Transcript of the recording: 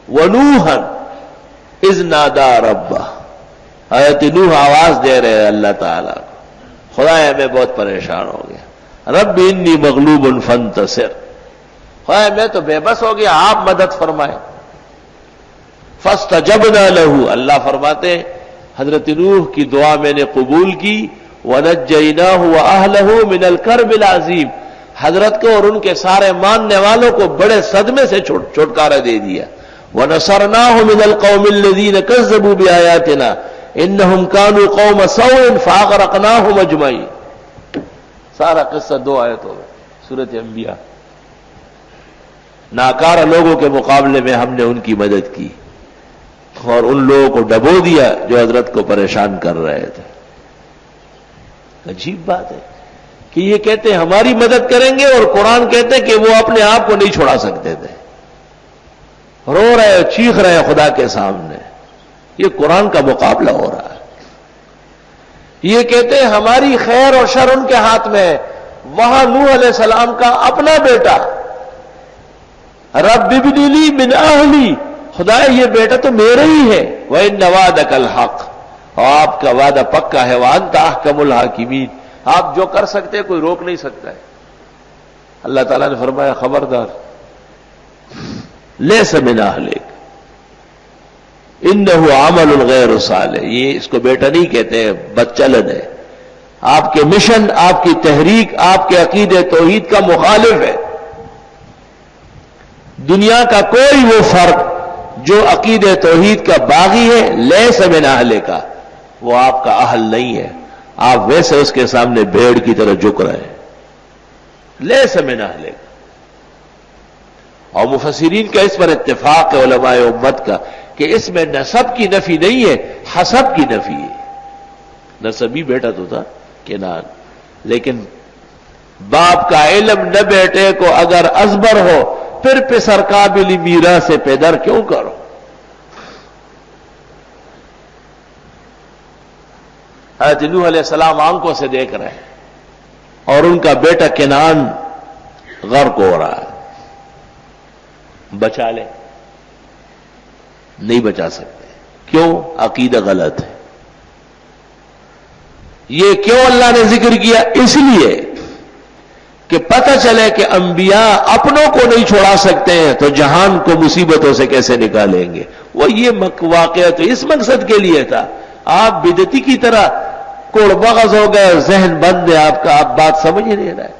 وَنُوحًا اذ نادا ربہ، حضرت نوح آواز دے رہے ہیں اللہ تعالیٰ کو، خدایا میں بہت پریشان ہو گیا، رب انی مغلوب فانتصر، خدایا میں تو بے بس ہو گیا، آپ مدد فرمائے۔ فاستجبنا لہ، اللہ فرماتے ہیں حضرت نوح کی دعا میں نے قبول کی، وَنَجَّيْنَاهُ وَأَهْلَهُ مِنَ الْكَرْبِ الْعَظِيمِ، حضرت کو اور ان کے سارے ماننے والوں کو بڑے صدمے سے چھٹکارا دے دیا۔ وَنَصَرْنَاهُ مِنَ الْقَوْمِ الَّذِينَ كَذَّبُوا بِآيَاتِنَا إِنَّهُمْ كَانُوا قَوْمَ سَوْءٍ فَأَغْرَقْنَاهُمْ أَجْمَعِينَ۔ سارا قصہ 2 آیتوں میں سورۃ انبیاء۔ ناکارہ لوگوں کے مقابلے میں ہم نے ان کی مدد کی اور ان لوگوں کو ڈبو دیا جو حضرت کو پریشان کر رہے تھے۔ عجیب بات ہے کہ یہ کہتے ہیں ہماری مدد کریں گے، اور قرآن کہتے ہیں کہ وہ اپنے آپ کو نہیں چھڑا سکتے تھے، رو رہے چیخ رہے خدا کے سامنے۔ یہ قرآن کا مقابلہ ہو رہا ہے۔ یہ کہتے ہیں ہماری خیر اور شر ان کے ہاتھ میں ہے۔ وہاں نوح علیہ السلام کا اپنا بیٹا، رب ابن لی من اہلی، خدا یہ بیٹا تو میرے ہی ہے، وَإِنَّ وَعْدَكَ الْحَقُّ، اور آپ کا وعدہ پکا ہے، وَأَنْتَ أَحْكَمُ الْحَاكِمِينَ، آپ جو کر سکتے ہیں کوئی روک نہیں سکتا ہے۔ اللہ تعالیٰ نے فرمایا خبردار، لَيْسَ مِنْ أَهْلِكَ إِنَّهُ عَمَلٌ غَيْرُ صَالِحٍ، یہ اس کو بیٹا نہیں کہتے ہیں، بچلن ہے، آپ کے مشن، آپ کی تحریک، آپ کے عقیدے توحید کا مخالف ہے۔ دنیا کا کوئی وہ فرد جو عقید توحید کا باغی ہے، لیس من اہل کا، وہ آپ کا اہل نہیں ہے، آپ ویسے اس کے سامنے بھیڑ کی طرح جھک رہے ہیں، لیس من اہل کا۔ اور مفسرین کا اس پر اتفاق ہے علماء امت کا کہ اس میں نسب کی نفی نہیں ہے، حسب کی نفی ہے۔ نسبی بیٹا تو تھا کنان، لیکن باپ کا علم نہ بیٹے کو اگر ازبر ہو، پھر پسر قابل میراث سے پیدر کیوں کرو؟ حضرت نوح علیہ السلام آنکھوں سے دیکھ رہے ہیں اور ان کا بیٹا کنعان غرق ہو رہا ہے، بچا لے، نہیں بچا سکتے، کیوں؟ عقیدہ غلط ہے۔ یہ کیوں اللہ نے ذکر کیا؟ اس لیے کہ پتہ چلے کہ انبیاء اپنوں کو نہیں چھوڑا سکتے ہیں تو جہان کو مصیبتوں سے کیسے نکالیں گے۔ وہ یہ واقعہ تو اس مقصد کے لیے تھا۔ آپ بدعتی کی طرح کوڑ بغض ہو گئے، ذہن بند ہے آپ کا، آپ بات سمجھ ہی نہیں رہے۔